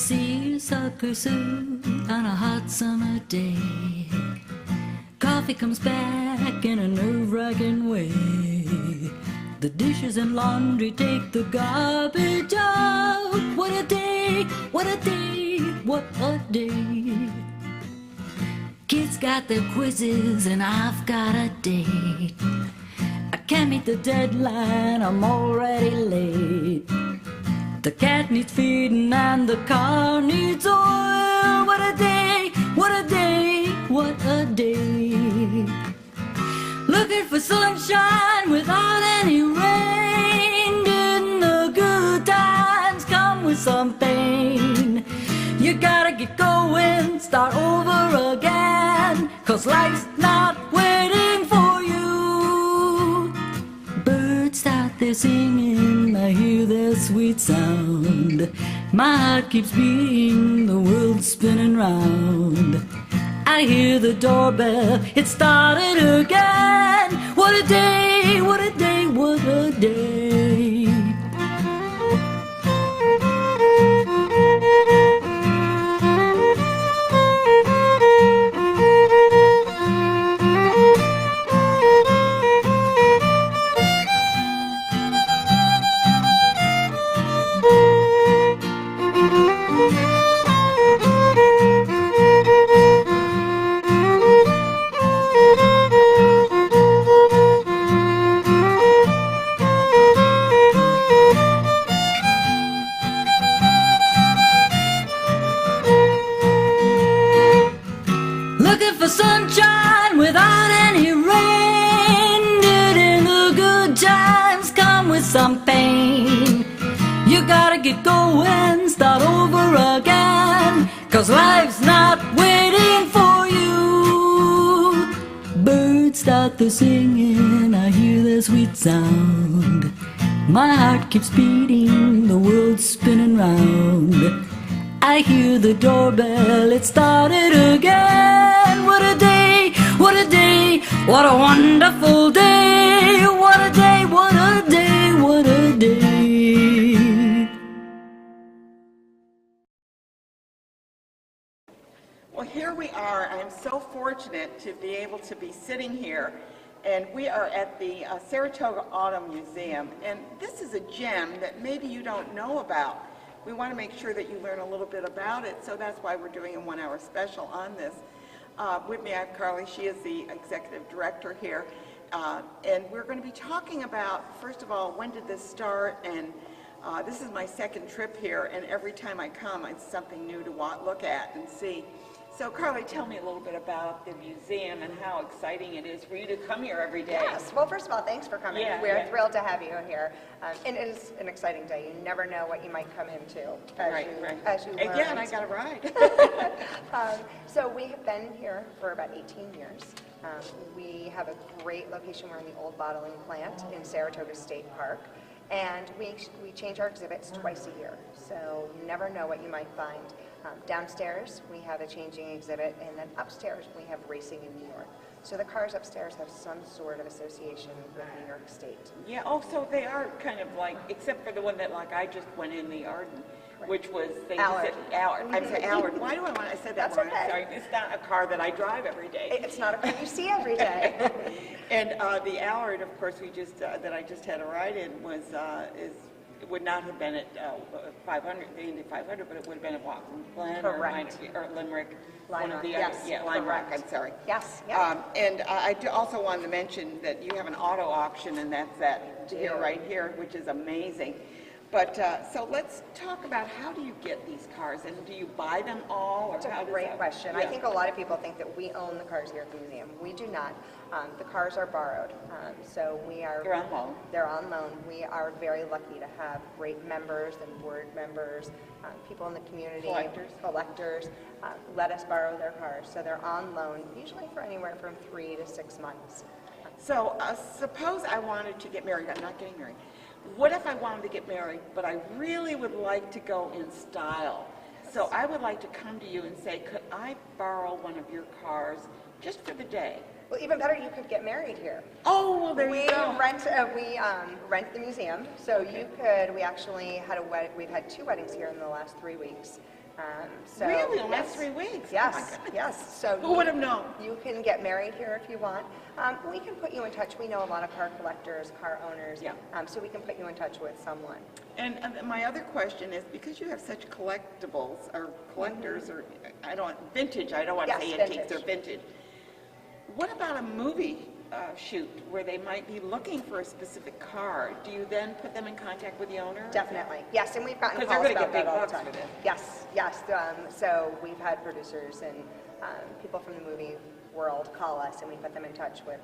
See a sucker suit on a hot summer day. Coffee comes back in a nerve-wracking way. The dishes and laundry take the garbage out. What a day, what a day, what a day. Kids got their quizzes and I've got a date. I can't meet the deadline, I'm already late. The cat needs feeding and the car needs oil. What a day, what a day, what a day. Looking for sunshine without any rain. Didn't the good times come with some pain? You gotta get going, start over again, 'cause life's not waiting for you. Birds out there singing, I hear their sweet sound. My heart keeps beating, the world's spinning round. I hear the doorbell, it started again. What a day, what a day, what a day. Looking for sunshine without any rain. Didn't the good times come with some pain? You gotta get going, start over again, 'cause life's not waiting for you. Birds start their singing, I hear their sweet sound. My heart keeps beating, the world's spinning round. I hear the doorbell, it started again. What a day, what a day, what a wonderful day. What a day, what a day, what a day. Well, here we are. I'm so fortunate to be able to be sitting here, and we are at the Saratoga Auto Museum, and this is a gem that maybe you don't know about. We want to make sure that you learn a little bit about it, so that's why we're doing a 1-hour special on this. With me, I have Carly. She is the executive director here, and we're going to be talking about, first of all, when did this start, and this is my second trip here, and every time I come, it's something new to look at and see. So, Carly, tell me a little bit about the museum and how exciting it is for you to come here every day. Yes. Well, first of all, thanks for coming. Yeah, We're yeah. thrilled to have you here. And it is an exciting day. You never know what you might come into as you learn. Again, I got a ride. So we have been here for about 18 years. We have a great location. We're in the old bottling plant in Saratoga State Park. And we change our exhibits twice a year, so you never know what you might find. Downstairs, we have a changing exhibit, and then upstairs, we have racing in New York. So the cars upstairs have some sort of association with New York State. Yeah, oh, so they are kind of like, except for the one that, like, I just went in the Arden, which was, Allard. Allard. I'm sorry, Allard. Why do I said that That's wrong? okay. I'm sorry. It's not a car that I drive every day. It's not a car you see every day. And the Allard, of course, that I just had a ride in was, it would not have been at 500, the Indy 500, but it would have been at Glen or Limerick. One of the yes, other, yeah, Limerick, I'm sorry. Yes, yeah. And I also wanted to mention that you have an auto auction, and that's that here, right here, which is amazing. But so let's talk about, how do you get these cars, and do you buy them all? That's a great question. Yeah. I think a lot of people think that we own the cars here at the museum. We do not. The cars are borrowed, so we are. They're on loan. They're on loan. We are very lucky to have great members and board members, people in the community, collectors, let us borrow their cars. So they're on loan, usually for anywhere from 3 to 6 months. So suppose I wanted to get married. I'm not getting married. What if I wanted to get married, but I really would like to go in style? So I would like to come to you and say, could I borrow one of your cars just for the day? Well, even better, you could get married here. Oh, well, there you go. We rent the museum, so you could. We actually had we've had 2 weddings here in the last 3 weeks. So, Really? The last yes. 3 weeks? Oh, my Yes, goodness. yes. So Who would have known? You can get married here if you want. We can put you in touch. We know a lot of car collectors, car owners. Yeah. So we can put you in touch with someone. And my other question is, because you have such collectibles, or collectors, or vintage, I don't want to Yes, say antiques, vintage. they're vintage. What about a movie shoot where they might be looking for a specific car? Do you then put them in contact with the owner? Definitely. Yes, and we've gotten 'Cause they're calls gonna about get big that all the bucks time. for this. Yes, yes. So we've had producers and people from the movie world call us, and we put them in touch with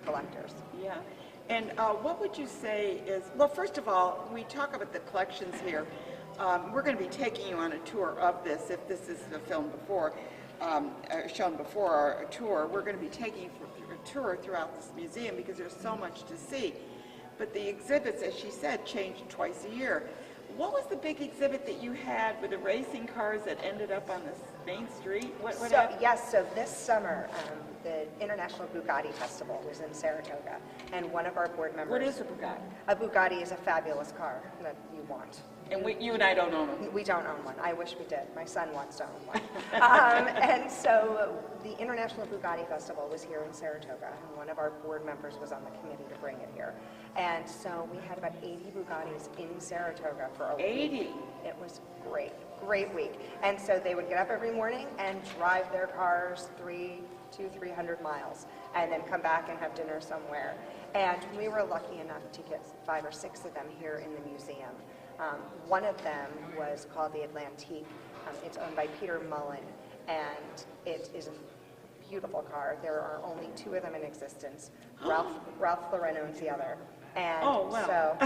collectors. Yeah. And what would you say is, well, first of all, we talk about the collections here. We're going to be taking you on a tour of this, if this is the film before, shown before our tour. We're going to be taking you for a tour throughout this museum because there's so much to see. But the exhibits, as she said, change twice a year. What was the big exhibit that you had with the racing cars that ended up on this main street? What happened? Yes, so this summer, the International Bugatti Festival was in Saratoga, and one of our board members... What is a Bugatti? A Bugatti is a fabulous car that you want. And you and I don't own them. We don't own one. I wish we did. My son wants to own one. And so the International Bugatti Festival was here in Saratoga, and one of our board members was on the committee to bring it here. And so we had about 80 Bugattis in Saratoga for a week. 80? It was great, great week. And so they would get up every morning and drive their cars 300 miles, and then come back and have dinner somewhere. And we were lucky enough to get 5 or 6 of them here in the museum. One of them was called the Atlantique. It's owned by Peter Mullen, and it is a beautiful car. There are only 2 of them in existence. Ralph Lauren owns the other. And Oh, wow. so,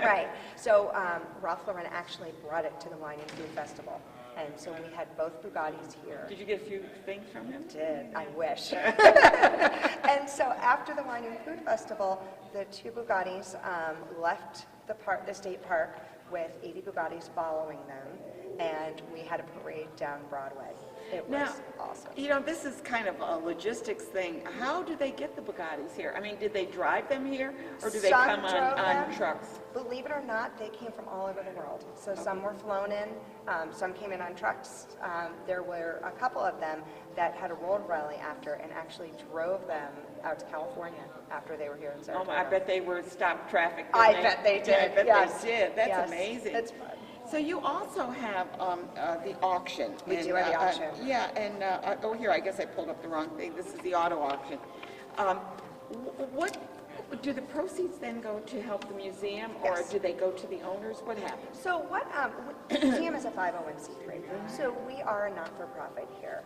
right. So Ralph Lauren actually brought it to the Wine and Food Festival. And so we had both Bugattis here. Did you get a few things from him? Did. I wish. And so after the Wine and Food Festival, the 2 Bugattis left the state park with 80 Bugattis following them, and we had a parade down Broadway. It was awesome. You know, this is kind of a logistics thing. How do they get the Bugattis here? I mean, did they drive them here, or do they Some come drove on them. trucks? Believe it or not, they came from all over the world. So some were flown in, some came in on trucks. There were a couple of them that had a road rally after and actually drove them out to California after they were here in Oh, Saratoga. I bet they were stopped traffic. I bet they did. Yeah, I bet Yes. they did. That's Yes. amazing. It's fun. So you also have the auction. We do have the auction. Yeah, and here, I guess I pulled up the wrong thing. This is the auto auction. What do the proceeds then go to help the museum, or Yes. do they go to the owners? What happens? So what, the museum is a 501c3, so we are a not-for-profit here,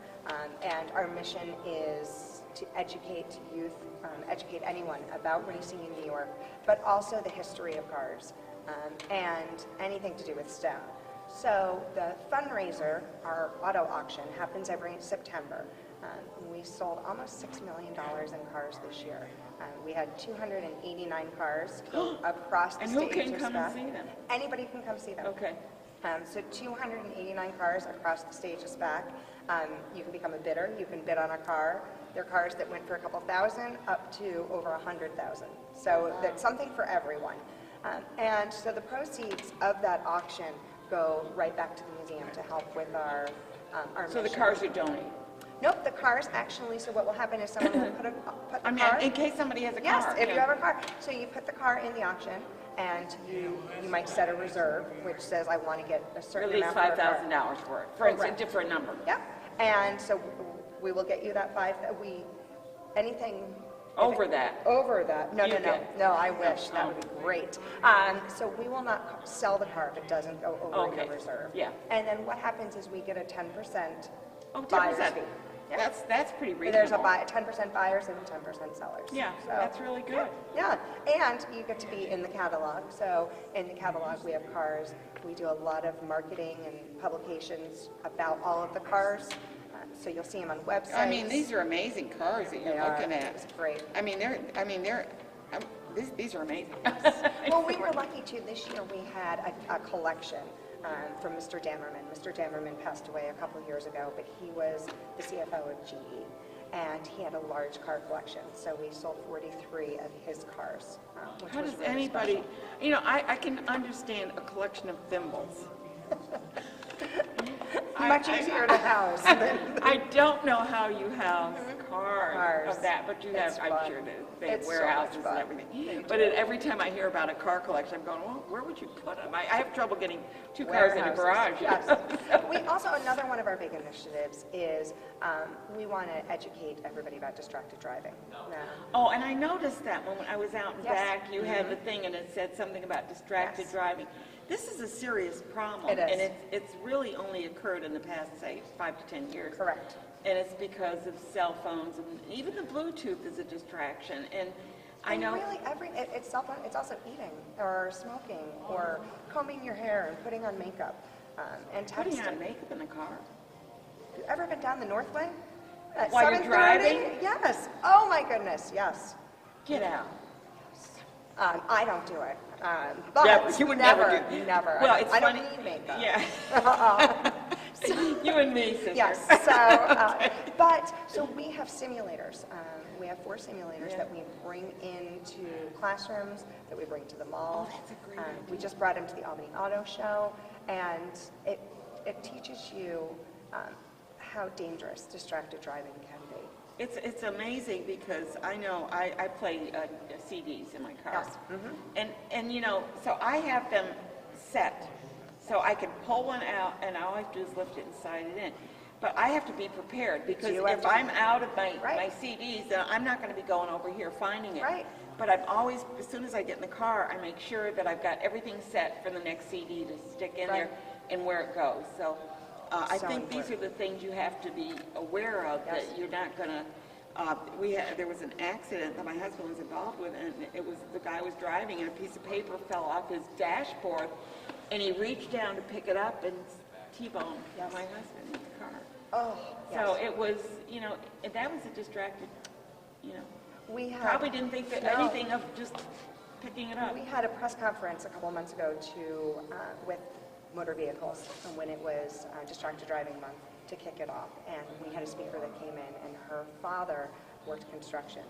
and our mission is to educate youth, educate anyone about racing in New York, but also the history of cars, and anything to do with STEM. So the fundraiser, our auto auction, happens every September. We sold almost $6 million in cars this year. We had 289 cars go across the And stage. who can of come and SPAC. see them? Anybody can come see them. Okay. So 289 cars across the stage of SPAC. You can become a bidder. You can bid on a car. There are cars that went for a couple thousand up to over 100,000. So that's something for everyone. And so the proceeds of that auction go right back to the museum to help with our So the mission. cars are donated? Nope, the cars actually, so what will happen is someone will put the I mean, car... in case somebody has a Yes, car. if you yeah. have a car. So you put the car in the auction, and you might set a reserve, which says, I want to get a certain At least amount for a car. $5,000 for it, for a Correct. different number. Yep, and so we will get you that anything... Over that. Over that. No, You no, no. get. No, I wish. That Oh. would be great. So we will not sell the car if it doesn't go over Okay. your reserve. Yeah. And then what happens is we get a 10% Oh, buyer's 10%. fee. Yeah. That's pretty reasonable. There's a 10% buyers and 10% sellers. Yeah, So- that's really good. Yeah, and you get to be in the catalog. So in the catalog, we have cars. We do a lot of marketing and publications about all of the cars. So you'll see them on websites. I mean, these are amazing cars that you're They are. looking at. It's great. These are amazing. Well, we were lucky too. This year we had a collection from Mr. Dammerman. Mr. Dammerman passed away a couple of years ago, but he was the CFO of GE, and he had a large car collection. So we sold 43 of his cars, which How was does really anybody, special. you know, I can understand a collection of thimbles. much easier to house than I don't know how you house cars Cars. of that, but you have, It's I'm fun. sure they have It's so much warehouses and fun. everything. They But do. every time I hear about a car collection, I'm going, well, where would you put them? I have trouble getting 2 cars in a garage. Warehouses, yes. We also, another one of our big initiatives is we want to educate everybody about distracted driving. Oh, and I noticed that when I was out and Yes. back, you had the thing and it said something about distracted Yes. driving. This is a serious problem. It is. And it's really only occurred in the past, say, 5 to 10 years. Correct. And it's because of cell phones, and even the Bluetooth is a distraction. And I know. And really, it's cell phone, it's also eating, or smoking, or combing your hair and putting on makeup, and texting. Putting on makeup in the car. You ever been down the Northway? At While you're 7:30? driving? Yes. Oh my goodness, yes. Get out. I don't do it. But Never. You would never do. Never. Well, it's I funny. don't need makeup. Yeah. You and me, sister. Yes. So we have simulators. We have 4 simulators that we bring into classrooms, that we bring to the mall. Oh, that's a great We just brought them to the Albany Auto Show, and it teaches you how dangerous distracted driving can be. It's amazing because I know I play CDs in my car. Yes. And you know, so I have them set. So I can pull one out and all I have to do is lift it and slide it in. But I have to be prepared because You have if to- I'm out of my Right. CDs, then I'm not going to be going over here finding it. Right. But I'm always, as soon as I get in the car, I make sure that I've got everything set for the next CD to stick in there Right. and where it goes. So I So think these are the things you have to be aware of, Yes. that you're not going to, there was an accident that my husband was involved with, and the guy was driving and a piece of paper fell off his dashboard, and he reached down to pick it up and T-boned Yes. my husband in the car. Oh, So yes. it was, you know, that was a distracted, you know, We had, probably didn't think that No. anything of just picking it up. We had a press conference a couple months ago with motor vehicles when it was Distracted Driving Month to kick it off. And we had a speaker that came in, and her father worked construction.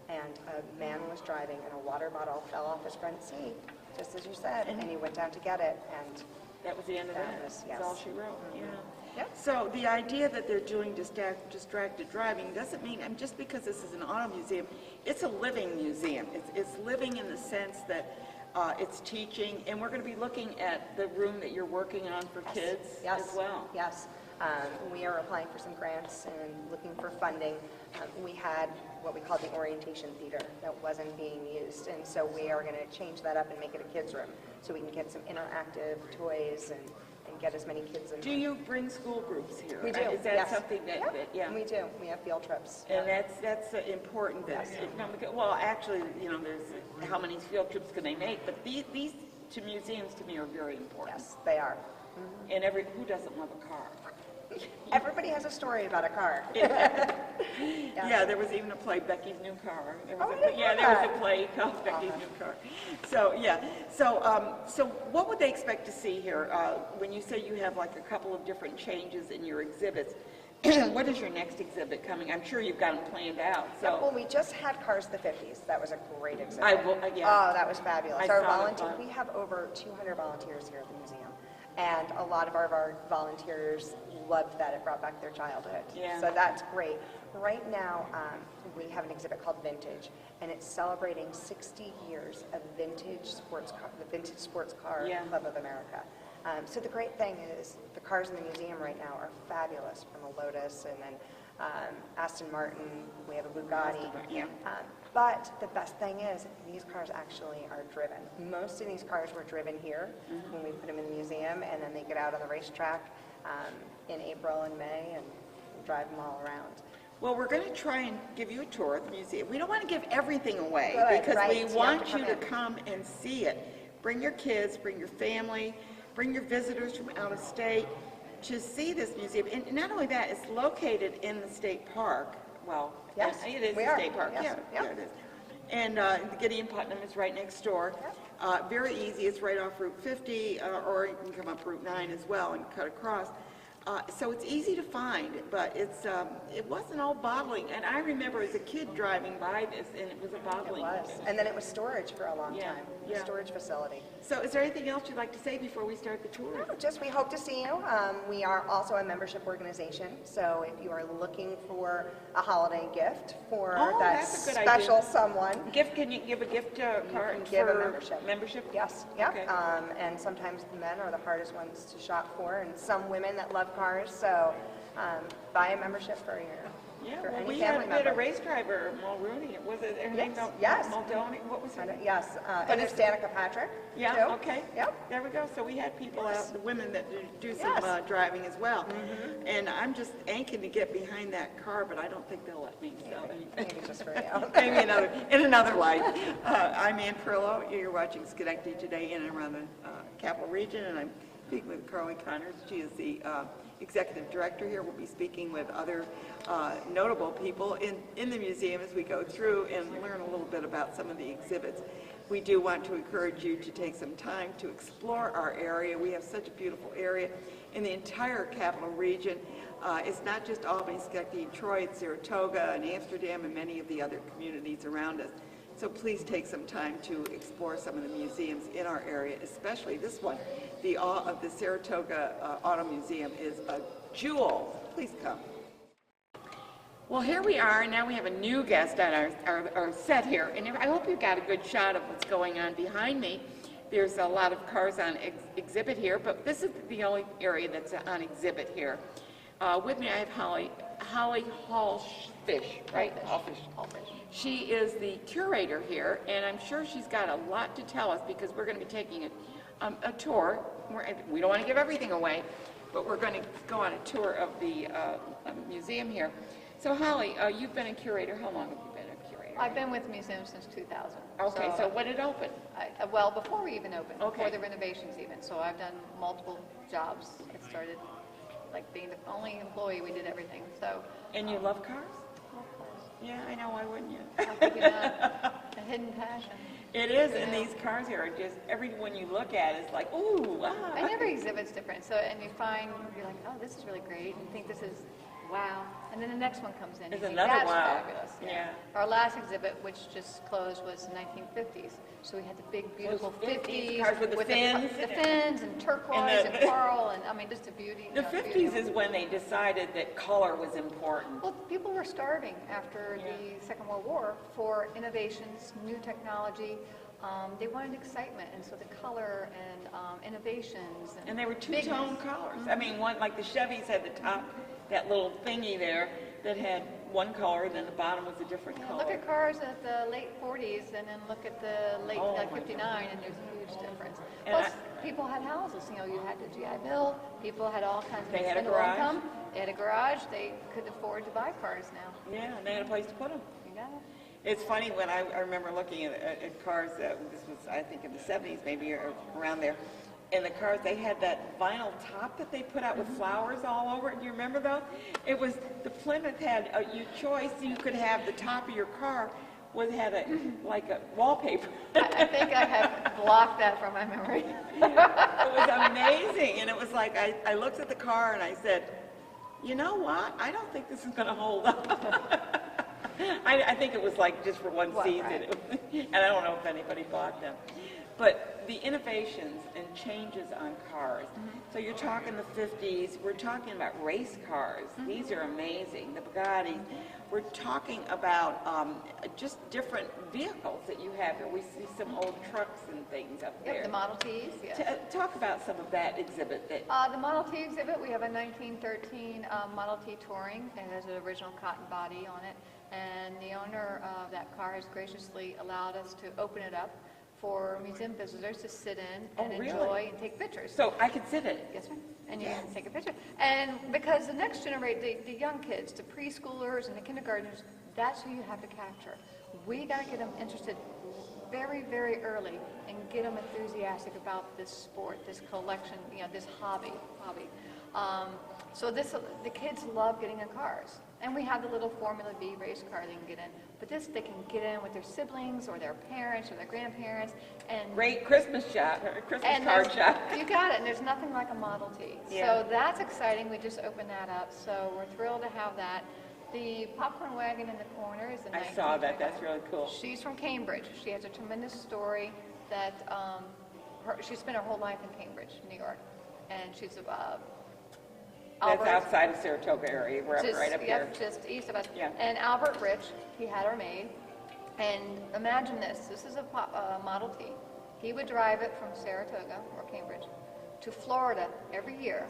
And a man was driving, and a water bottle fell off his front seat, just as you said, and he went down to get it. And That was the end of That that. was- That's yes. all she wrote, yeah. Yep. So the idea that they're doing distracted driving doesn't mean, just because this is an auto museum, it's a living museum. It's living in the sense that it's teaching, and we're going to be looking at the room that you're working on for kids Yes. as well. Yes. We are applying for some grants and looking for funding. We had what we called the orientation theater that wasn't being used, and so we are going to change that up and make it a kids' room, so we can get some interactive toys and get as many kids in. Do you bring school groups here? We do, Is that yes. something that, yeah? We do. We have field trips. And that's important that, well, actually, you know, there's how many field trips can they make, but these two museums to me are very important. Yes, they are. And who doesn't love a car? Everybody has a story about a car. Yeah, there was even a play, Becky's New Car. There was Oh, I didn't know there was that. a play called Becky's New Car. So, yeah. So what would they expect to see here? When you say you have like a couple of different changes in your exhibits, what is your next exhibit coming? I'm sure you've got them planned out, Well, so. we just had Cars the 50s. That was a great exhibit. Yeah. Oh, that was fabulous. I Our saw the volunteer, fun. we have over 200 volunteers here at the museum, and a lot of our volunteers loved that. It brought back their childhood. Yeah. So that's great. Right now, we have an exhibit called Vintage, and it's celebrating 60 years of the Vintage Sports Car Yeah. Club of America. So the great thing is the cars in the museum right now are fabulous, from a Lotus and then Aston Martin. We have a Bugatti. Yeah. But the best thing is these cars actually are driven. Most of these cars were driven here when we put them in the museum, and then they get out on the racetrack in April and May and drive them all around. Well, we're going to try and give you a tour of the museum. We don't want to give everything away Good, because right. we You have want to you come to in. come and see it. Bring your kids, bring your family, bring your visitors from out of state to see this museum. And not only that, it's located in the state park. Well, Yes, it is we the are. state park. Yes, Yeah, yep. there it is. And Gideon Putnam is right next door. Very easy. It's right off Route 50, or you can come up Route 9 as well and cut across. So it's easy to find, but it wasn't all bottling. And I remember as a kid driving by this, and it was a It bottling. was. And then it was storage for a long Yeah, time. yeah. A storage facility. So is there anything else you'd like to say before we start the tour? No, just we hope to see you. We are also a membership organization, so if you are looking for a holiday gift for Oh, that that's a good special idea. someone, Can you give a gift card can give a for membership. membership? Yes, yep. Okay. And sometimes the men are the hardest ones to shop for, and some women that love cars, so buy a membership for Yeah, for well, any we family had a member. race driver, Mulrooney, was it her name? Yes. Muldowney, what was her name? Yes, But and there's it's- Danica Patrick, Yeah, too. okay. Yep. There we go. So we had people Yes. out, the women that do some Yes. driving as well. And I'm just anxious to get behind that car, but I don't think they'll let me. So Maybe just for you. maybe in another life. I'm Ann Perillo. You're watching Schenectady today in and around the Capital Region, and I'm speaking with Carly Connors. She is the executive director here. We'll be speaking with other notable people in the museum as we go through and learn a little bit about some of the exhibits. We do want to encourage you to take some time to explore our area. We have such a beautiful area in the entire Capital Region. It's not just Albany, Schenectady, and Troy, it's Saratoga and Amsterdam and many of the other communities around us. So please take some time to explore some of the museums in our area, especially this one. The Awe of the Saratoga Auto Museum is a jewel. Please come. Well, here we are, and now we have a new guest on our set here, and I hope you got a good shot of what's going on behind me. There's a lot of cars on exhibit here, but this is the only area that's on exhibit here. With me, I have Holly Hallfish, right? Hallfish. She is the curator here, and I'm sure she's got a lot to tell us because we're going to be taking a tour. We don't want to give everything away, but we're going to go on a tour of the museum here. So Holly, you've been a curator. How long have you been a curator? I've been with museums since 2000. Okay, so when it opened? Well, before we even opened, Okay. before the renovations even. So I've done multiple jobs. It started like being the only employee, we did everything. So. And you love cars? Of course. Yeah, I know. Why wouldn't you? How could you not? A hidden passion. It is, You and know. these cars here are just, everyone you look at is like, ooh, wow. And every exhibit's different. So, and you find, you're like, oh, this is really great. And you think this is wow. And then the next one comes in. It's you think, another that's wow. fabulous. Yeah. Our last exhibit, which just closed, was the 1950s. So we had the big, beautiful 50s 50s cars with the fins. the fins and turquoise and coral, and I mean, just a beauty. The you know, 50s beauty. is when they decided that color was important. Well, people were starving after the Second World War for innovations, new technology. They wanted excitement, and so the color and innovations. And they were bigness. two-tone colors. I mean, one like the Chevys had the top, that little thingy there that had one color, and then the bottom was a different Yeah, color. look at cars at the late 40s, and then look at the late Oh, like my 59, and there's a huge difference. And Plus, people had houses. You know, you had the GI Bill. People had all kinds of They had a expendable garage. income. They had a garage. They could afford to buy cars now. Yeah, and they had a place to put them. You got it. It's funny when I remember looking at cars, this was, I think, in the 70s, maybe or around there, and the cars, they had that vinyl top that they put out with flowers all over it. Do you remember those? It was, the Plymouth had your choice. You could have the top of your car had like a wallpaper. I think I have blocked that from my memory. It was amazing, and it was like, I looked at the car and I said, you know what? I don't think this is going to hold up. I think it was like just for one season, right. and I don't know if anybody bought them. But the innovations and changes on cars. So you're talking the 50s, we're talking about race cars. These are amazing, the Bugattis. We're talking about just different vehicles that you have here. We see some old trucks and things up there. Yep, the Model Ts, yes. Talk about some of that exhibit. The Model T exhibit, we have a 1913 Model T Touring. It has an original cotton body on it. And the owner of that car has graciously allowed us to open it up for museum visitors to sit in and really? enjoy and take pictures. So I could sit in it. Yes, ma'am. And you can take a picture. And because the next generation, the young kids, the preschoolers and the kindergartners, that's who you have to capture. We got to get them interested very, very early and get them enthusiastic about this sport, this collection, you know, this hobby. So the kids love getting in cars. And we have the little Formula V race car they can get in. But this, they can get in with their siblings or their parents or their grandparents. And Great Christmas shot, or Christmas and card shot. you got it, and there's nothing like a Model T. Yeah. So that's exciting. We just opened that up, so we're thrilled to have that. The popcorn wagon in the corner is the I saw that. That's really cool. She's from Cambridge. She has a tremendous story that she spent her whole life in Cambridge, New York, and she's That's outside of Saratoga area, wherever, right up here. Just east of us. Yeah. And Albert Rich, he had her made. And imagine this. This is a Model T. He would drive it from Saratoga or Cambridge to Florida every year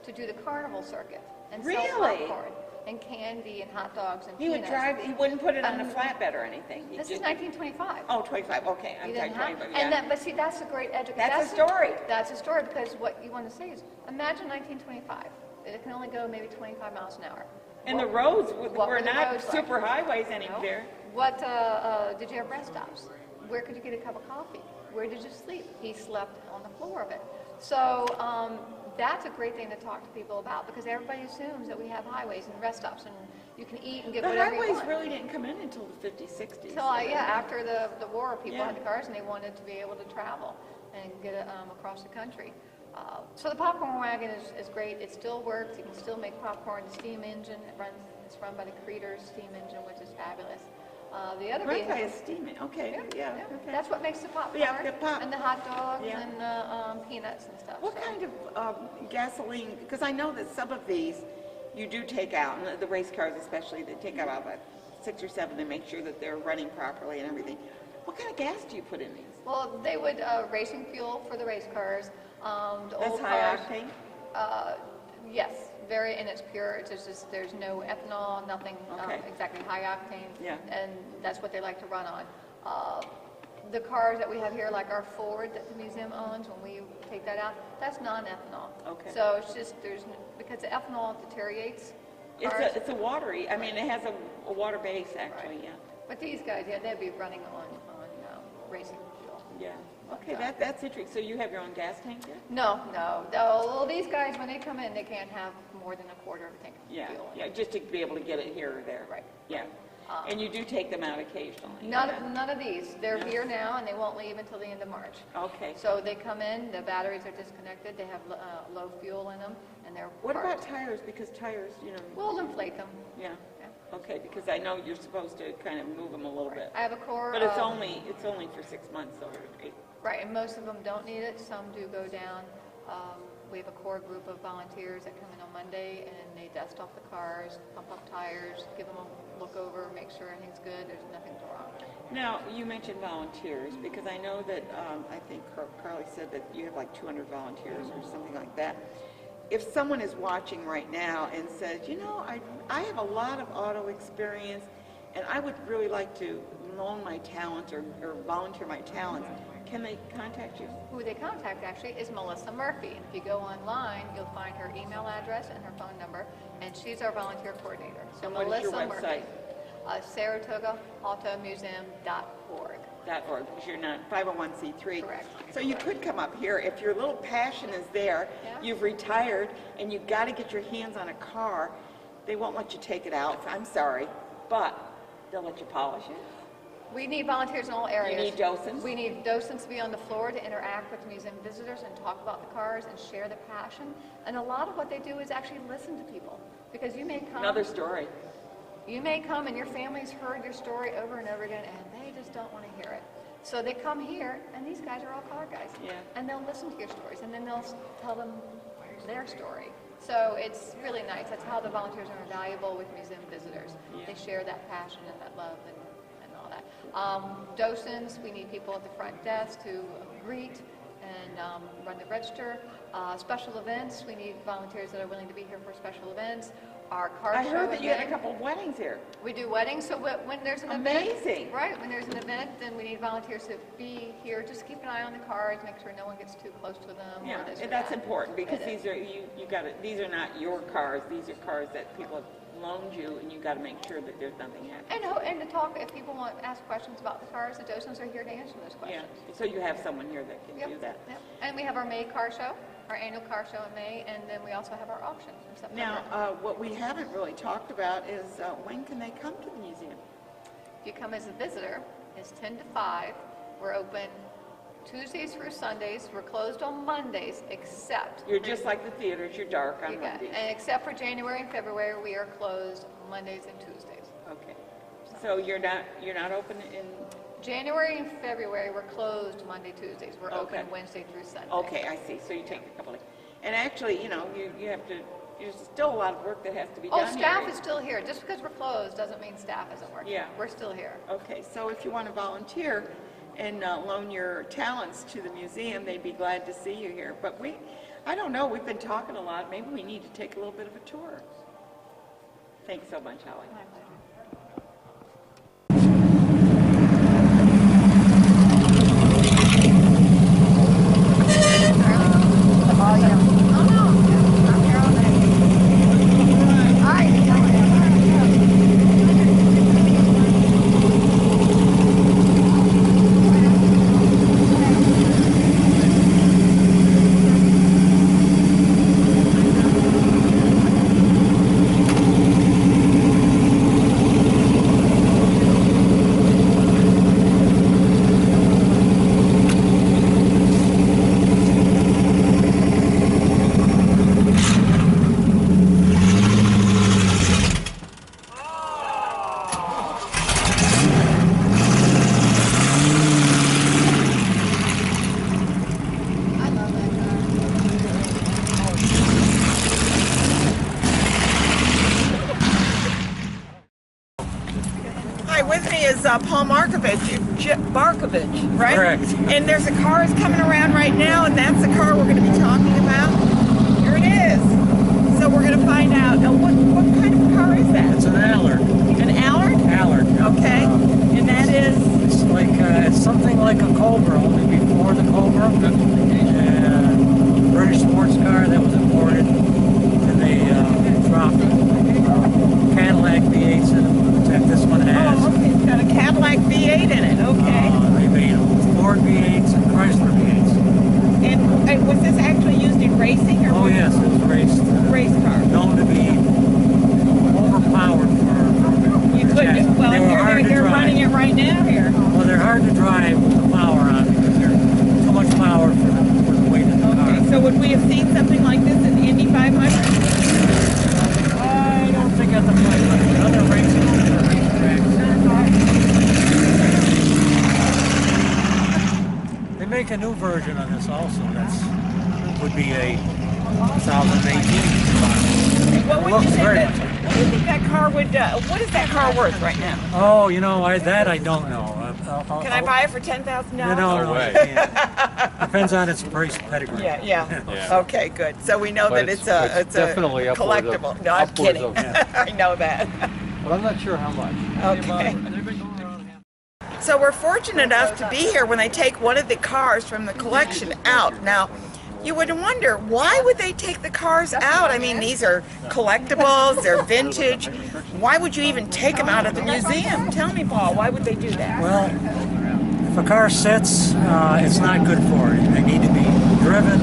to do the carnival circuit and sell popcorn and candy and hot dogs and He would drive, he wouldn't put it on a flatbed or anything. This is 1925. Oh, 25, okay, I'm sorry, 25, yeah. And but see, that's a great education. That's a story. That's a story, because what you want to say is, imagine 1925. It can only go maybe 25 miles an hour. And the roads what were were the not roads like? super highways No. anywhere. What, did you have rest stops? Where could you get a cup of coffee? Where did you sleep? He slept on the floor of it. So that's a great thing to talk to people about, because everybody assumes that we have highways and rest stops and you can eat and get The whatever you highways want. really didn't come in until the 50s, 60s. After the war, people Yeah. had the cars and they wanted to be able to travel and get across the country. So the popcorn wagon is great. It still works. You can still make popcorn. The steam engine, it's run by the Creeders steam engine, which is fabulous. The other Run by vehicle, a steam, okay, yeah. Okay. that's what makes the popcorn Yeah, the pop. and the hot dogs Yeah. and the peanuts and stuff. What So- kind of gasoline, because I know that some of these you do take out, and the race cars especially, they take out about 6 or 7 to make sure that they're running properly and everything. What kind of gas do you put in these? Well, they would racing fuel for the race cars. The That's old high cars, octane? Yes, very, and it's pure. It's just there's no ethanol, nothing Okay. exactly high octane. Yeah. And that's what they like to run on. The cars that we have here, like our Ford that the museum owns, when we take that out, that's non-ethanol. Okay. So it's just because the ethanol deteriorates cars. It's a watery, I mean, it has a water base actually, Right. yeah. But these guys, yeah, they'd be running on racing fuel. Yeah. Okay, that's interesting. So you have your own gas tank here? No. Well, these guys, when they come in, they can't have more than a quarter of a tank of Yeah, fuel. yeah, just to be able to get it here or there. Right. Yeah. And you do take them out occasionally? None of these. They're No. here now, and they won't leave until the end of March. Okay. So they come in, the batteries are disconnected, they have low fuel in them, and they're What about parked. tires? Because tires, We'll inflate them. yeah. Yeah. Okay, because I know you're supposed to kind of move them a little bit. I have a core. But it's only for 6 months, so Right, and most of them don't need it. Some do go down. We have a core group of volunteers that come in on Monday, and they dust off the cars, pump up tires, give them a look over, make sure everything's good, there's nothing wrong. Now, you mentioned volunteers, because I know that, I think Carly said that you have like 200 volunteers or something like that. If someone is watching right now and says, I have a lot of auto experience, and I would really like to loan my talents or volunteer my talents, can they contact you? Who they contact actually is Melissa Murphy. And if you go online, you'll find her email address and her phone number, and she's our volunteer coordinator. So And what is your website? SaratogaAutomuseum.org. .org, because you're not 501c3. Correct. So you could come up here if your little passion is there. Yeah. You've retired and you've got to get your hands on a car. They won't let you take it out. I'm sorry, but they'll let you polish it. We need volunteers in all areas. You need docents? We need docents to be on the floor to interact with museum visitors and talk about the cars and share the passion. And a lot of what they do is actually listen to people. Because you may come... Another story. You may come and your family's heard your story over and over again, and they just don't want to hear it. So they come here, and these guys are all car guys. Yeah. And they'll listen to your stories, and then they'll tell them their story. So it's really nice. That's how the volunteers are invaluable with museum visitors. Yeah. They share that passion and that love and all that. Docents, we need people at the front desk to greet and run the register. Special events, we need volunteers that are willing to be here for special events. Our car I show heard that you had a event. couple of weddings here. We do weddings, so when there's an Amazing. event, right? When there's an event, then we need volunteers to be here. Just keep an eye on the cars, make sure no one gets too close to them. Yeah, or this or and that's that. important because It is. these are these are not your cars. These are cars that people have loaned you, and you got to make sure that there's nothing happening. And to talk, if people want to ask questions about the cars, the docents are here to answer those Yeah. questions. So you have someone here that can do that. Yep. And we have our May car show. our annual car show in May, and then we also have our auction in September. Now, what we haven't really talked about is when can they come to the museum? If you come as a visitor, it's 10 to 5. We're open Tuesdays through Sundays. We're closed on Mondays, except... You're just like the theaters, you're dark on Mondays. And except for January and February, we are closed Mondays and Tuesdays. Okay. So you're not open in... January and February, we're closed Monday, Tuesdays. We're Okay. open Wednesday through Sunday. Okay, I see. So you take a couple of... And actually, you know, you have to... There's still a lot of work that has to be done Oh, staff here. is still here. Just because we're closed doesn't mean staff isn't working. Yeah. We're still here. Okay, so if you want to volunteer and loan your talents to the museum, they'd be glad to see you here. But I don't know, we've been talking a lot. Maybe we need to take a little bit of a tour. Thanks so much, Holly. My pleasure. With me is Paul Barkovich, right? Correct. And there's a car is coming around right now, and that's the car we're going to be talking about. Here it is. So we're going to find out. What kind of car is that? It's an Allard. An Allard? Allard. Okay. And that is? It's like it's something like a Cobra, only before the Cobra. And British sports car that was imported, and they dropped Cadillac V8s in it. That this one has. Oh, okay. It's got a Cadillac V8 in it. Okay. They made Ford V8s and Chrysler V8s. And was this actually used in racing? Or Oh yes, it was raced. Race car. Known to be overpowered for. You could. Well, they're running it right now here. Well, they're hard to drive with the power on because they're too much power for the weight of the car. Okay. So would we have seen something like this in Indy 500? I don't think at the 500. Other racing tracks. They make a new version of this also. Would be a 2018 model. What would Looks you think very that? much. What do you think that car would? What is that car worth right now? Oh, you know, I don't know. Can I buy it for $10,000? No way. Depends on its price pedigree. Yeah. Okay, good. So we know But that it's definitely a upwards of- collectible. No, I'm upwards kidding. of- I know that. But I'm not sure how much. Okay. So we're fortunate enough to be here when they take one of the cars from the collection out. Now, you would wonder, why would they take the cars out? I mean, these are collectibles, they're vintage. Why would you even take them out of the museum? Tell me, Paul, why would they do that? Well, if a car sits, it's not good for it. They need to be driven,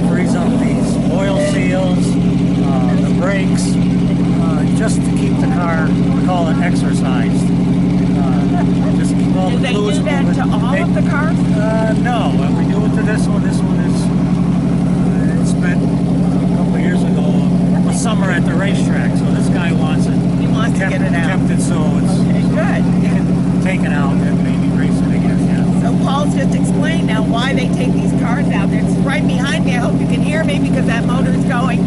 freeze up these oil seals, the brakes, just to keep the car, we call it exercised. Just keep all Do the they fluids do that moving. to all of the cars? No, we do it to this one. This one is, it spent a couple of years ago a summer at the racetrack, so this guy wants it. He wants to get it out. Kept it so it's Okay, good. taken out and maybe race it again. Yeah. So Paul's just explained now why they take these cars out. It's right behind me. I hope you can hear me because that motor's going.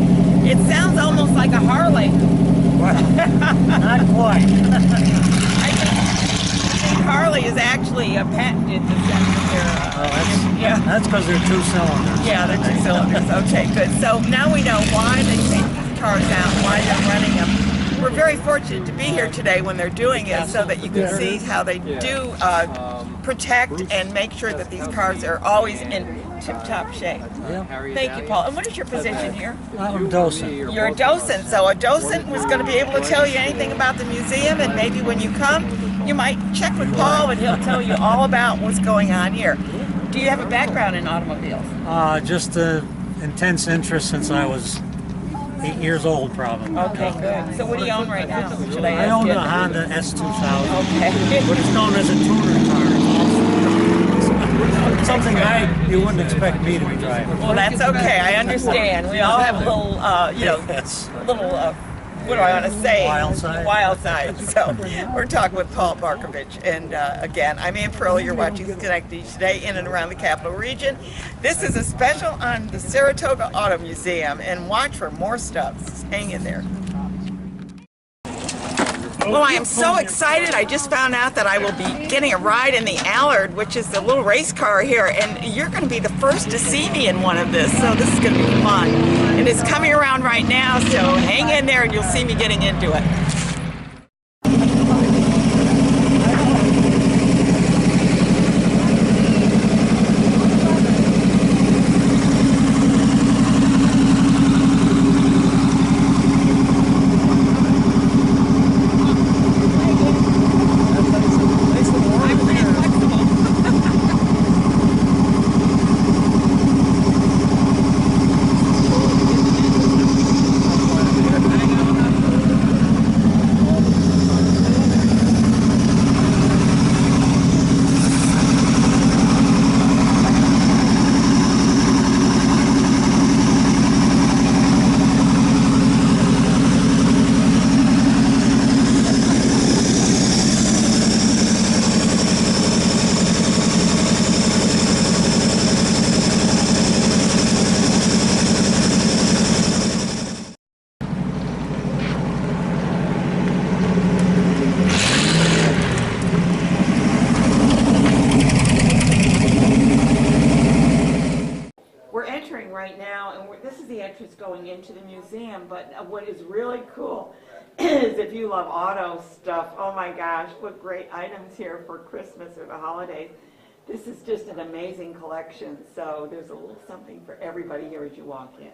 It sounds almost like a Harley. Well, not quite. I think Harley is actually patented the sense that That's because they're two cylinders. they're two cylinders. Okay, good. So now we know why they take these cars out, why they're running them. We're very fortunate to be here today when they're doing it so that you can see how they do protect and make sure that these cars are always in tip-top shape. Thank you, Paul. And what is your position here? I'm a docent. You're a docent, so a docent was going to be able to tell you anything about the museum, and maybe when you come, you might check with Paul and he'll tell you all about what's going on here. Do you have a background in automobiles? Just intense interest since I was 8 years old, probably. Okay, good. So what do you own right now? Should I I ask own you? a Honda S2000, Okay. but it's known as a tuner car. It's something you wouldn't expect me to be driving. Well, that's okay. I understand. We all have a little, Yes. little, what do I want to say? Wild side. Wild side. So we're talking with Paul Markovich. And again, I'm Ann Pearl. You're watching Schenectady today in and around the capital region. This is a special on the Saratoga Auto Museum. And watch for more stuff. Hang in there. Well, I am so excited. I just found out that I will be getting a ride in the Allard, which is the little race car here, and you're going to be the first to see me in one of this, so this is going to be fun. And it's coming around right now, so hang in there and you'll see me getting into it. We're entering right now, and this is the entrance going into the museum, but what is really cool is if you love auto stuff, oh my gosh, what great items here for Christmas or the holidays. This is just an amazing collection, so there's a little something for everybody here as you walk in.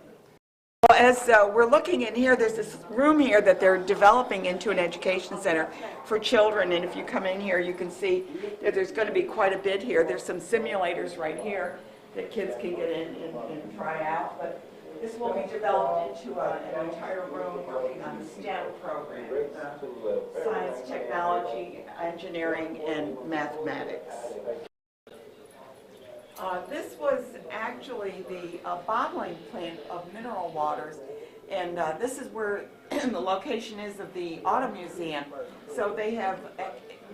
Well, as we're looking in here, there's this room here that they're developing into an education center for children, and if you come in here, you can see that there's going to be quite a bit here. There's some simulators right here that kids can get in and try out, but this will be developed into an entire room working on the STEM program, science, technology, engineering, and mathematics. This was actually the bottling plant of mineral waters, and this is where the location is of the Auto Museum. So they have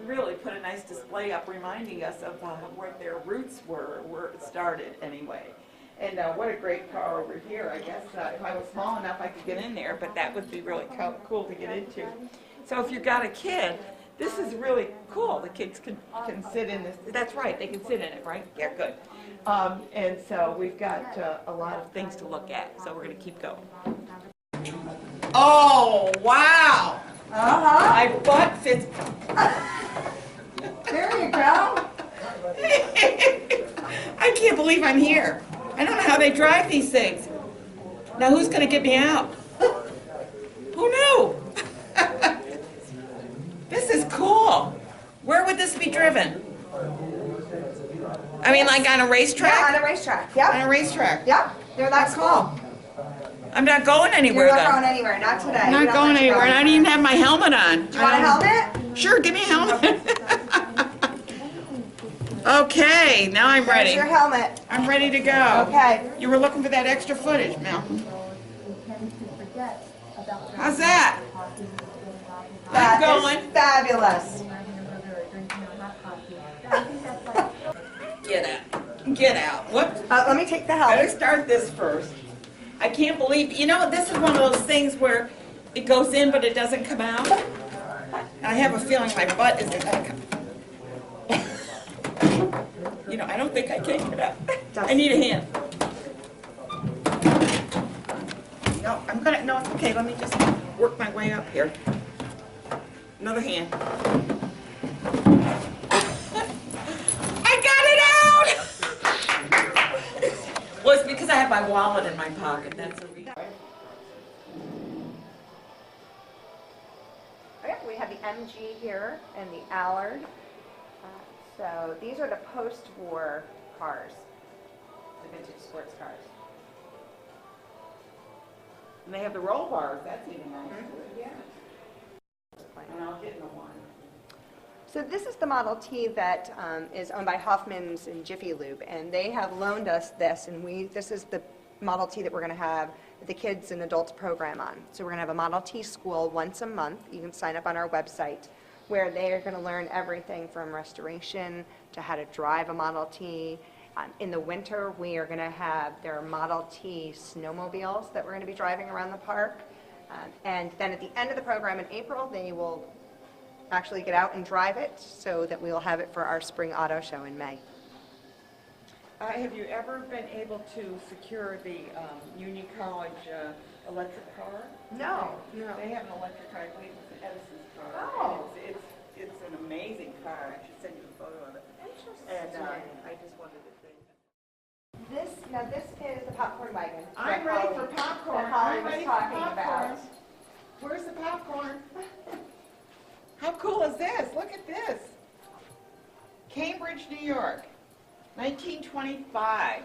really put a nice display up reminding us of where their roots were, where it started anyway. And what a great car over here. I guess if I was small enough I could get in there, but that would be really cool to get into. So if you've got a kid, this is really cool. The kids can sit in this. That's right, they can sit in it, right? Yeah, good. And so we've got a lot of things to look at, so we're going to keep going. Oh, wow! My butt fits. There you go. I can't believe I'm here. I don't know how they drive these things. Now who's going to get me out? Who knew? This is cool. Where would this be driven? I mean, like on a racetrack? Yeah, on a racetrack. Yep. On a racetrack. Yep. They're that cool. I'm not going anywhere You're then. not going anywhere. Not today. I'm not going anywhere, and I didn't even have my helmet on. Do you want a helmet? Sure, give me a helmet. Okay, now I'm ready. There's your helmet. I'm ready to go. Okay. You were looking for that extra footage, Malcolm. How's that? That I'm is going. fabulous. Get out. Get out. Whoops. Let me take the Better helmet. start this first. I can't believe, you know, this is one of those things where it goes in but it doesn't come out. I have a feeling my butt isn't going to come. You know, I don't think I can get out. I need a hand. No, I'm gonna, no, it's okay, let me just work my way up here. Another hand. I got it out! Well, it's because I have my wallet in my pocket, that's a reason. Okay, we have the MG here and the Allard. So these are the post-war cars, the vintage sports cars. And they have the roll bars, that's even nice. Yeah. And I'll get in the one. So this is the Model T that is owned by Hoffman's and Jiffy Lube, and they have loaned us this, and this is the Model T that we're going to have the kids and adults program on. So we're going to have a Model T school once a month. You can sign up on our website, where they are going to learn everything from restoration to how to drive a Model T. In the winter, we are going to have their Model T snowmobiles that we're going to be driving around the park. And then at the end of the program in April, they will actually get out and drive it so that we will have it for our spring auto show in May. Have you ever been able to secure the Union College electric car? No. They have an electric car, I believe it's Edison's car. Oh. And it's an amazing car. I should send you a photo of it. And I just wanted to say. This is the popcorn wagon. I'm that ready Holly- for popcorn. that Holly I'm was ready for talking popcorn. about. Where's the popcorn? How cool is this? Look at this. Cambridge, New York, 1925.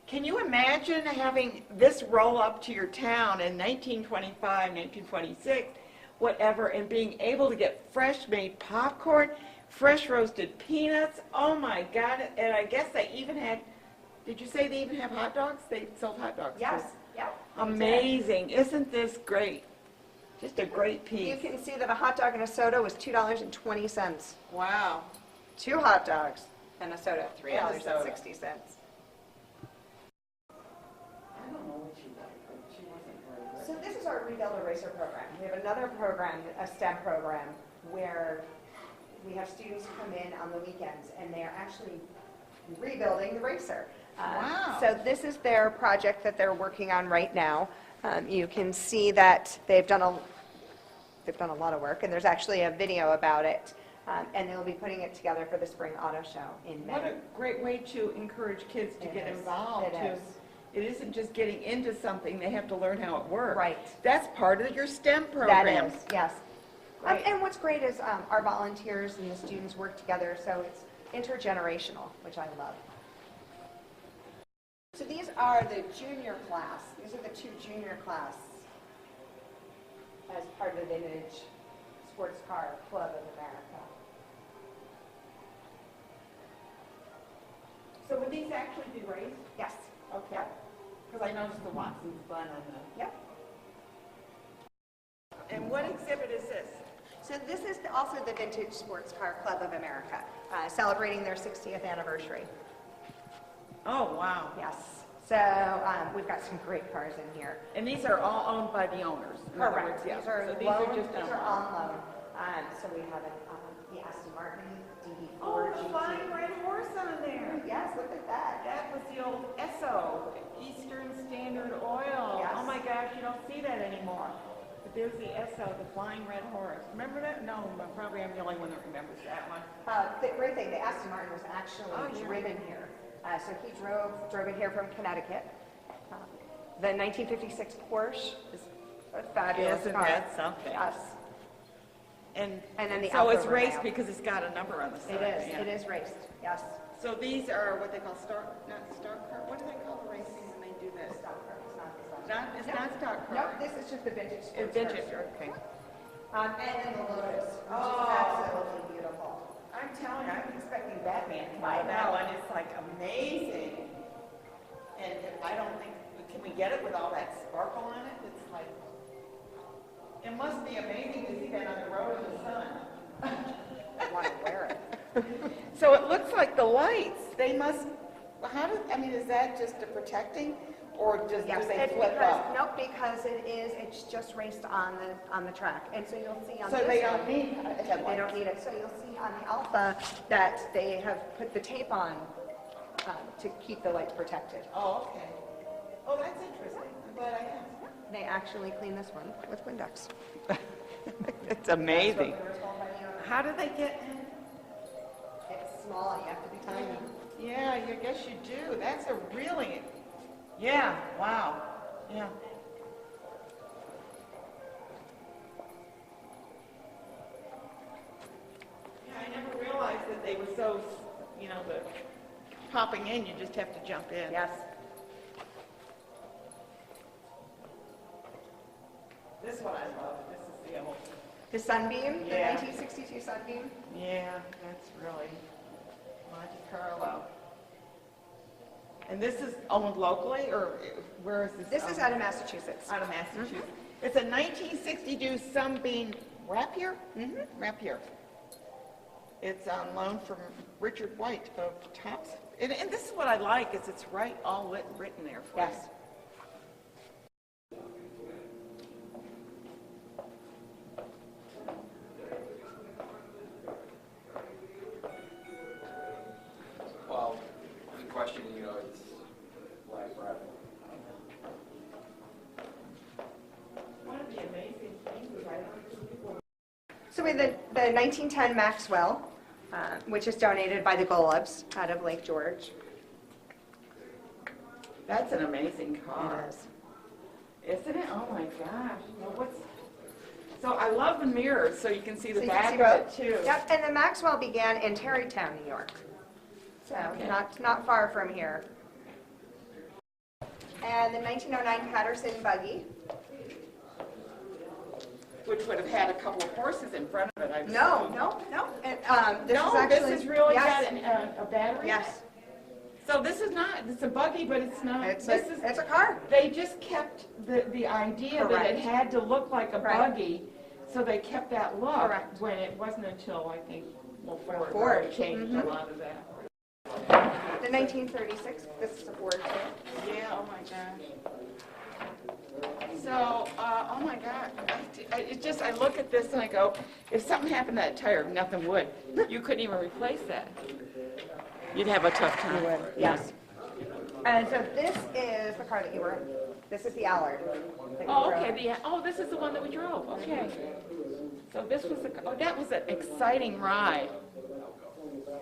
Can you imagine having this roll up to your town in 1925, 1926, whatever, and being able to get fresh made popcorn, fresh roasted peanuts? Oh my God. And I guess they even had, did you say they even have hot dogs? They sold hot dogs. Yes, too. yep. Amazing. Isn't this great? Just a great You piece. can see that a hot dog and a soda was $2.20. Wow. 2 hot dogs and a soda, $3.60. I don't know what she liked, but she wasn't very good. So this is our Rebuild Eraser program. We have another program, a STEM program, where we have students come in on the weekends and they are actually rebuilding the eraser. Wow. So this is their project that they're working on right now. You can see that they've done a lot of work, and there's actually a video about it. And they'll be putting it together for the spring auto show in May. What a great way to encourage kids to It get is. involved. It too. is. It isn't just getting into something, they have to learn how it works. Right. That's part of your STEM program. That is, yes. Great. And what's great is our volunteers and the students work together, so it's intergenerational, which I love. So these are the junior class. These are the 2 junior class as part of the Vintage Sports Car Club of America. So would these actually be raised? Yes. Okay. Because I noticed the Watson's bun on the... Yep. And what exhibit is this? So this is also the Vintage Sports Car Club of America, celebrating their 60th anniversary. Oh, wow. Yes. So we've got some great cars in here. And these are all owned by the owners? In other words, Correct. yeah. These are So these loaned, are just these are on loan. So we have the Aston Martin DB4 Oh, the GT. flying red horse on there. Yes, look at that. That was the old Esso, Eastern Standard Oil. Yes. Oh my gosh, you don't see that anymore. But there's the Esso, the flying red horse. Remember that? No, but probably I'm the only one that remembers that one. The great thing, the Aston Martin was actually driven here. So he drove it here from Connecticut. The 1956 Porsche is a fabulous Isn't car. that something? Yes. And then the so it's Alfa raced Romeo. because it's got a number on the side. yeah. It is raced, yes. So these are what they call not stock car. What do they call the racing when they do this? Stock car, it's not the stock. It's not stock car. Nope, this is just the vintage sports It's vintage, car. okay. And then the Lotus, which Oh. is absolutely beautiful. I'm telling you, I'm expecting Batman to buy that one. It's like amazing. And I don't think, can we get it with all that sparkle on it? It's like, it must be amazing to see that on the road in the sun. I want to wear it. So it looks like the lights, they must, is that just a protecting? Or just, do they flip up? Nope, because it's just raced on the track. And so you'll see on So this they one, don't need headlights? they don't need it. So you'll see on the Alpha that they have put the tape on to keep the lights protected. Oh, okay. Oh, that's interesting. I'm glad I asked. They actually clean this one with Windex. It's amazing. That's what we were told by the owner. How do they get in? It's small, you have to be tiny. Yeah, I guess you do. That's a really, yeah, wow, yeah. Yeah, I never realized that they were so, the popping in, you just have to jump in. Yes. This one I love. This is the old. The Sunbeam, the Yeah. 1962 Sunbeam. Yeah, that's really Monte Carlo. And this is owned locally, or where is this? This is owned? out of Massachusetts. Out of Massachusetts. It's a 1962 Sunbeam rapier? Mm-hmm. Rapier. It's on loan from Richard White of Tops. And this is what I like, is it's right, all written there for Yes. you. Well, the question, it's like forever. One of the amazing things is So we have the 1910 Maxwell, which is donated by the Golubs out of Lake George. that's an amazing car. It is. Isn't it? Oh my gosh. Well, so I love the mirrors, so you can see the So you back can see of it both. too. Yep, and the Maxwell began in Tarrytown, New York. So Okay. not far from here. And the 1909 Patterson buggy. Which would have had a couple of horses in front of it, I've No, seen. no. And, this No, is actually, this is really yes, got a battery in it? yes. So this is not, it's a buggy, but it's not. It's This is, a car. they just kept the idea that Correct. it had to look like a Right. buggy, so they kept that look. Correct. When it wasn't until, I think, Ford Ford. changed Mhm. a lot of that. The 1936, this is a Ford too. Yeah, oh my gosh. So, oh my God, I look at this and I go, if something happened to that tire, nothing would. You couldn't even replace that. You'd have a tough time. You would, yes. And so this is the car that you were in. This is the Allard. that you Oh, drove. okay, this is the one that we drove, okay. So this was, that was an exciting ride.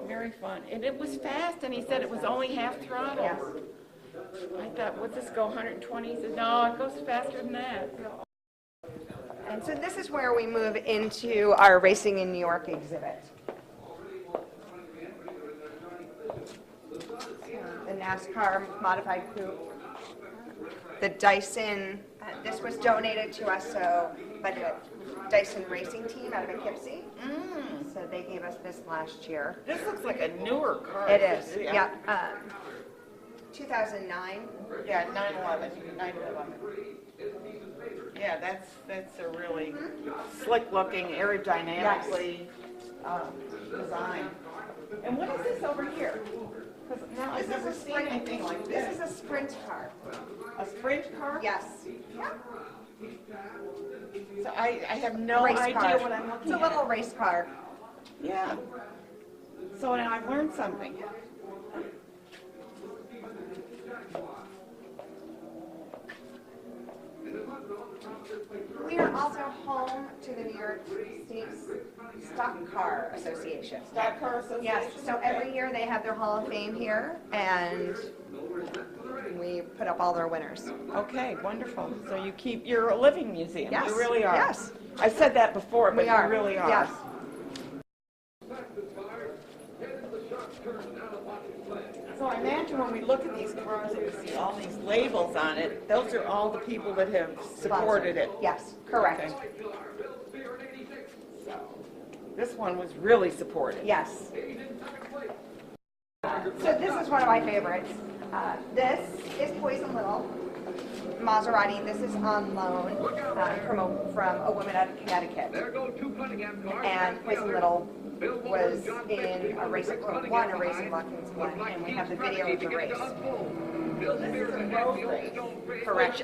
Very fun. And it was fast, and he said it was only half throttle. Yes. I thought, would this go 120? He said, no, it goes faster than that. And so this is where we move into our Racing in New York exhibit. The NASCAR modified coupe. The Dyson, this was donated to us by the Dyson racing team out of Poughkeepsie. So they gave us this last year. This looks like a newer car. It is, yeah. 2009. Yeah, 911, 911. Yeah, that's a really slick-looking, aerodynamically designed. And what is this over here? 'Cause now I've never seen anything like This this. is a sprint car. A sprint car? Yes. Yeah. So I have no Race idea car. what I'm looking It's a at. little race car. Yeah. So now I've learned something. We are also home to the New York State Stock Car Association. Stock Car Association? Yes, so every year they have their Hall of Fame here, and we put up all their winners. Okay, wonderful. So you're a living museum. Yes, You really are. yes. I've said that before, but We are. you really are. Yes. So I imagine when we look at these cars and we see all these labels on it, those are all the people that have supported it. Yes, correct. Okay. This one was really supported. Yes. So this is one of my favorites. This is Poison Little Maserati. This is on loan from a woman out of Connecticut. And Poison Little was in a race, won a Racing Watkins one, and we have the video of the race. Road race. Correct.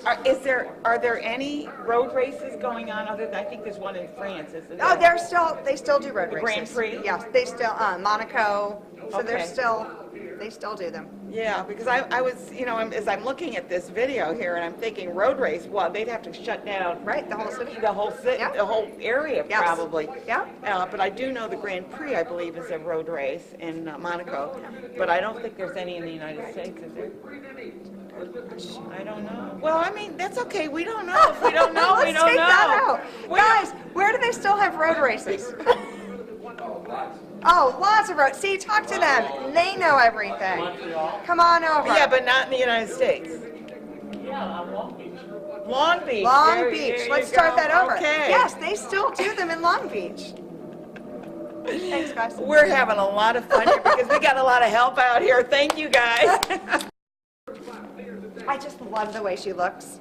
Are there any road races going on other than, I think there's one in France, isn't there? Oh, they still do road The races. Grand Prix? Yes, they still, Monaco, so Okay. they still do them. Yeah, because I was, as I'm looking at this video here and I'm thinking road race, well, they'd have to shut down. Right, the whole city. The whole city, Yeah. the whole area Yes. probably. Yeah. But I do know the Grand Prix, I believe, is a road race in Monaco. But I don't think there's any in the United States, is there? I don't know. Well, I mean, that's okay. We don't know. If we don't know, we Let's don't take know. that out. We Guys, where do they still have road races? Oh, lots of roads. See, talk to them. They know everything. Come on over. Yeah, but not in the United States. Yeah, Long Beach. Long Beach. Long Beach. Let's start that over. Okay. Yes, they still do them in Long Beach. Thanks, guys. We're having a lot of fun here because we got a lot of help out here. Thank you, guys. I just love the way she looks.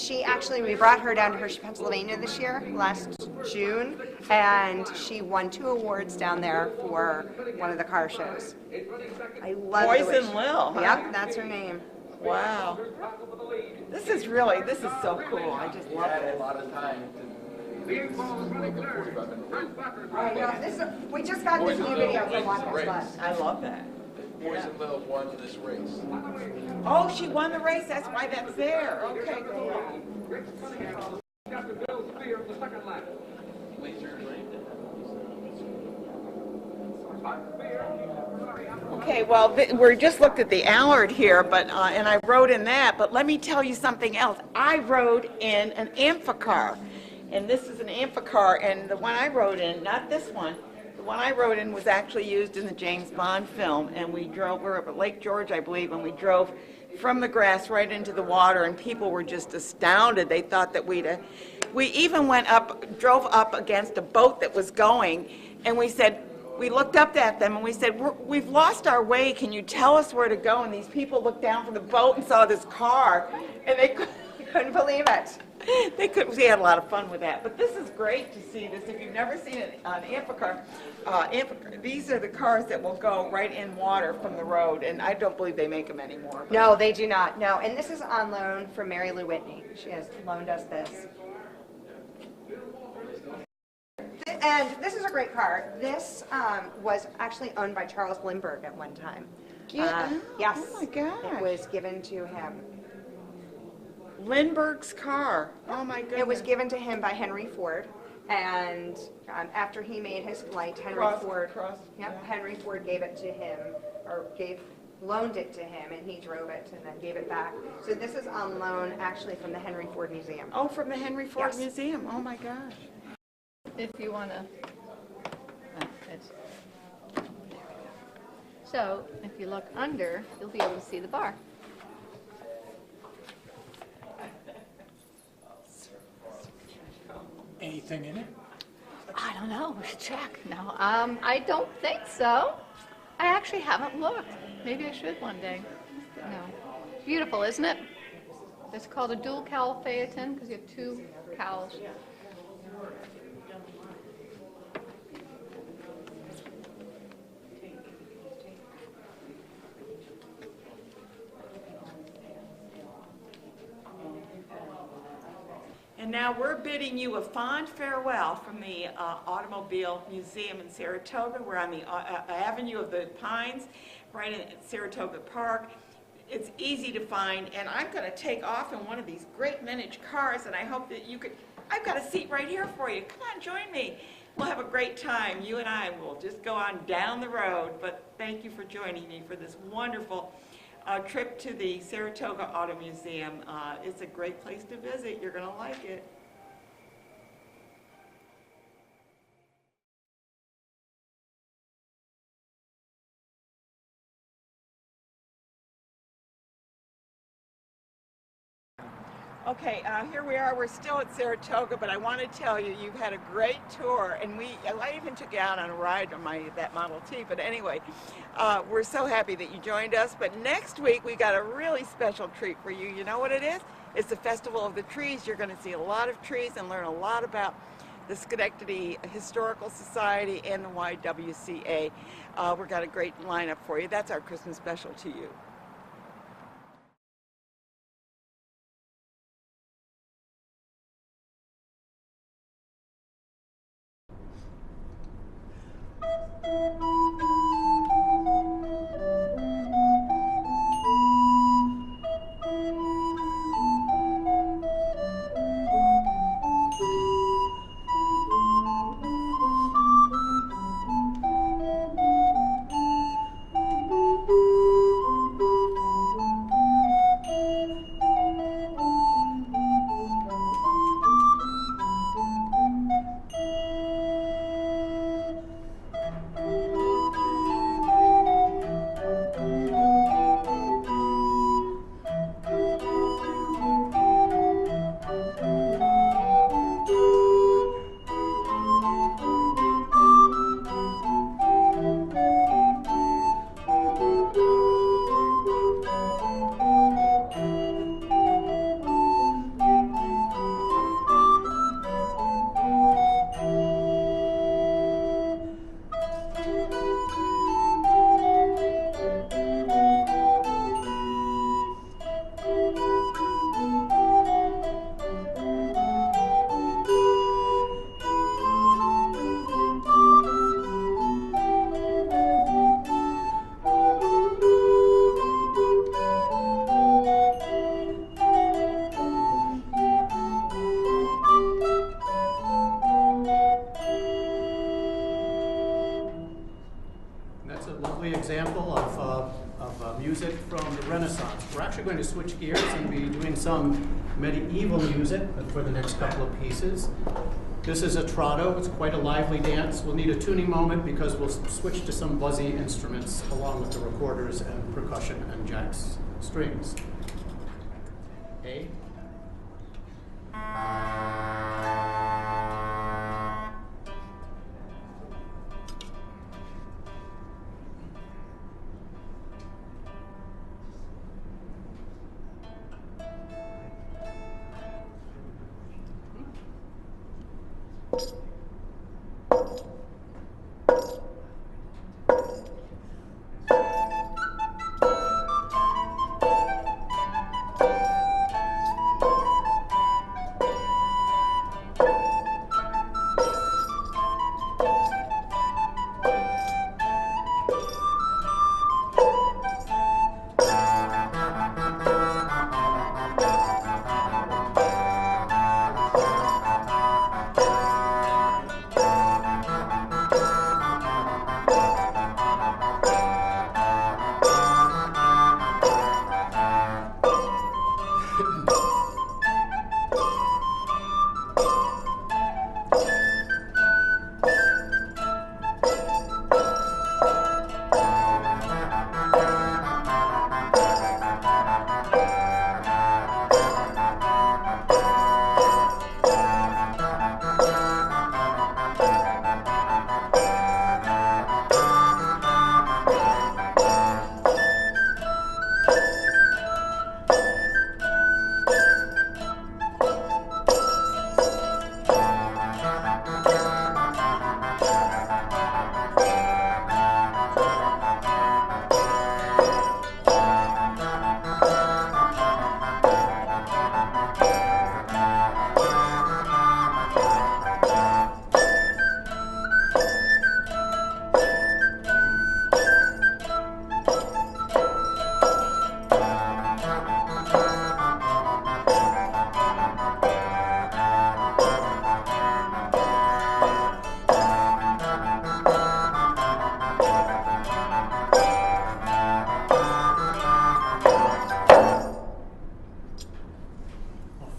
We brought her down to Hershey, Pennsylvania this year, last June, and she won 2 awards down there for one of the car shows. I love the way Poison Lil, huh? Yep, that's her name. Wow. This is so cool. I just love Had it. a lot of time to make a 45-minute race. I know, we just got this new video from Walker's Bus. I love that. Poison Lil won this race. Oh, she won the race. That's why that's there. Okay, cool. Okay, well, we just looked at the Allard here, but and I rode in that. But let me tell you something else. I rode in an amphicar, and this is an amphicar, and the one I rode in, not this one. The one I rode in was actually used in the James Bond film, and we were up at Lake George, I believe, and we drove from the grass right into the water, and people were just astounded. They thought that we even drove up against a boat that was going, and we looked up at them and we said, we've lost our way, can you tell us where to go? And these people looked down from the boat and saw this car, and they Couldn't believe it. We had a lot of fun with that. But this is great to see this. If you've never seen an amphicar, these are the cars that will go right in water from the road, and I don't believe they make them anymore. No, they do not. No, and this is on loan from Mary Lou Whitney. She has loaned us this. And this is a great car. This was actually owned by Charles Lindbergh at one time. Yes. Oh my gosh. It was given to him. Lindbergh's car. Oh my goodness. It was given to him by Henry Ford, and after he made his flight, Henry Ford gave it to him, or loaned it to him, and he drove it and then gave it back. So this is on loan actually from the Henry Ford Museum. Oh, from the Henry Ford Yes. Museum. Oh my gosh. If you want to. So if you look under, you'll be able to see the bar. Anything in it? I don't know. We should check. No, I don't think so. I actually haven't looked. Maybe I should one day. No. Beautiful, isn't it? It's called a dual cowl phaeton because you have 2 cowls. And now we're bidding you a fond farewell from the Automobile Museum in Saratoga. We're on the Avenue of the Pines, right in Saratoga Park. It's easy to find, and I'm going to take off in one of these great vintage cars, and I hope that you could. I've got a seat right here for you. Come on, join me. We'll have a great time. You and I will just go on down the road, but thank you for joining me for this wonderful trip to the Saratoga Auto Museum. It's a great place to visit. You're going to like it. Okay, here we are. We're still at Saratoga, but I want to tell you, you've had a great tour, and I even took you out on a ride on that Model T. But anyway, we're so happy that you joined us. But next week we got a really special treat for you. You know what it is? It's the Festival of the Trees. You're going to see a lot of trees and learn a lot about the Schenectady Historical Society and the YWCA. We've got a great lineup for you. That's our Christmas special to you. actually going to switch gears and be doing some medieval music for the next couple of pieces. This is a trotto. It's quite a lively dance. We'll need a tuning moment because we'll switch to some buzzy instruments along with the recorders and percussion and jacks strings. A.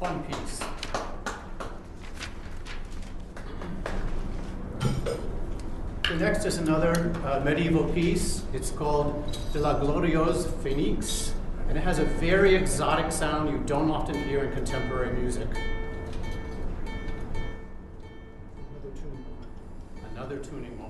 Fun piece. So next is another medieval piece. It's called De la Glorieuse Phénix, and it has a very exotic sound you don't often hear in contemporary music. Another tuning moment.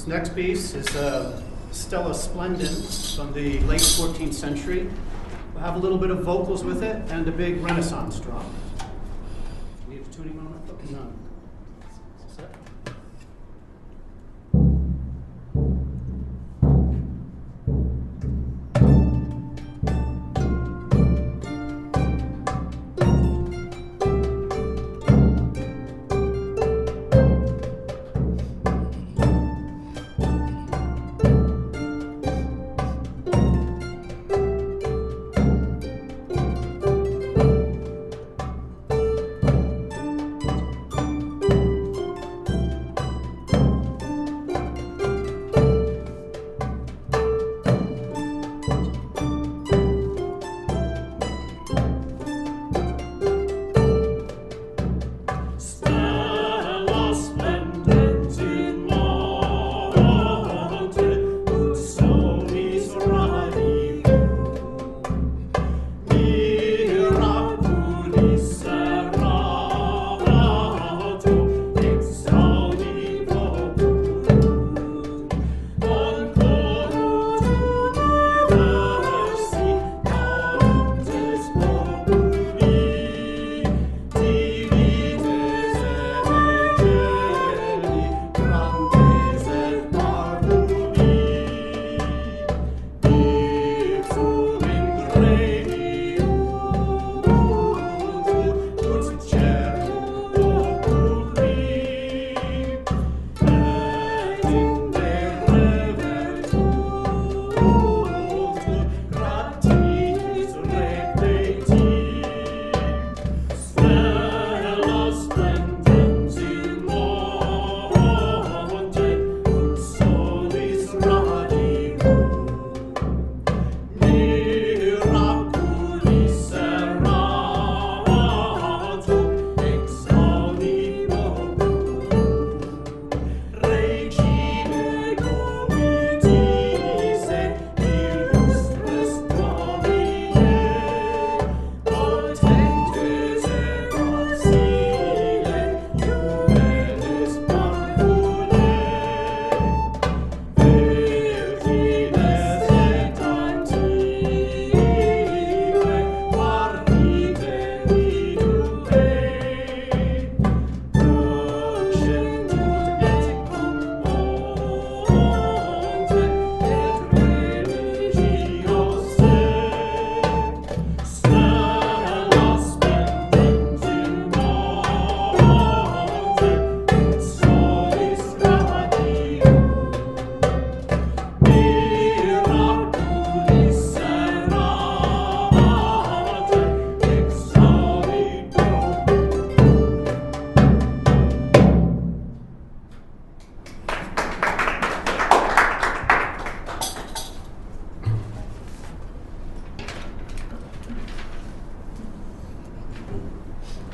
This next piece is Stella Splendens from the late 14th century. We'll have a little bit of vocals with it and a big Renaissance drum. Need a tuning moment? None. Set.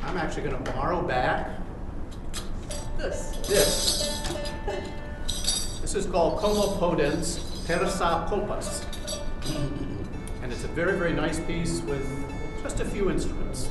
I'm actually going to borrow back this. This is called Como Podens Persa Copas. And it's a very, very nice piece with just a few instruments.